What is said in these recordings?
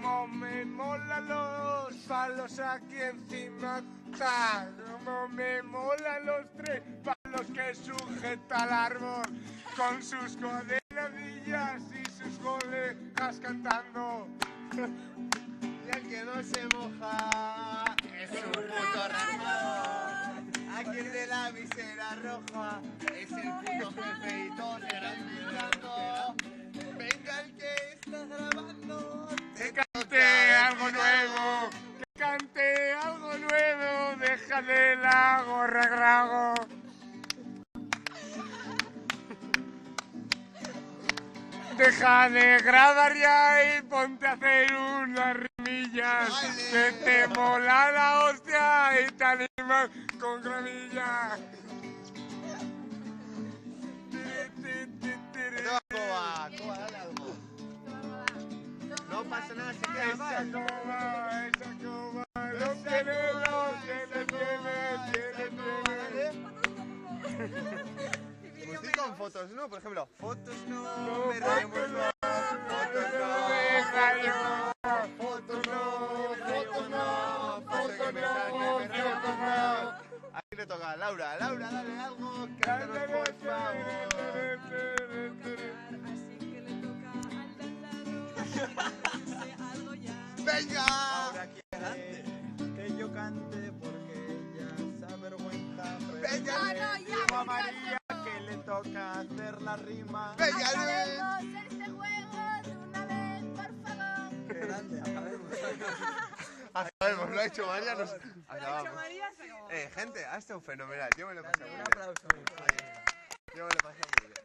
Como me molan los palos aquí encima, como me molan los tres palos que sujeta el árbol, con sus coordenadillas y sus colegas cantando. Y el que no se moja es un puto rajado. Aquí el de la visera roja es el puto jefe y todos serán gritando. Venga el que está grabando. Que cante algo nuevo, que cante algo nuevo, deja de la gorra grago. Deja de grabar ya y ponte a hacer unas rimillas. Que te mola la hostia y te animas con gramilla. Coba, dale algo. No pasa nada, se queda Esa mal. coba, no tiene dos, Pues sí con fotos, ¿no? Por ejemplo, fotos no, No, me reímos fotos no, fotos no, deja yo. fotos no, fotos no, fotos no. Aquí le toca a Laura. Laura, dale algo, cántanos por favor. Así que le toca al de al lado cantarse algo ya. ¡Venga! Ahora quiere que yo cante porque ella se avergüenza. ¡Venga, No, no, ya, Digo a María que le toca hacer la rima. ¡Venga, Luis! Acabemos este juego de una vez, por favor. Qué grande, acabemos. Acabemos, lo ha hecho María, nos Lo ha hecho acabamos. María, se acabó. Gente, ha estado fenomenal. Yo me lo he pasado muy Un bien. aplauso. Yo me lo he pasado muy bien.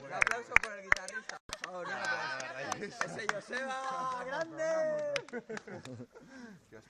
Un aplauso por el guitarrista, por favor. Un aplauso. Ah, Ese Joseba, grande. Dios,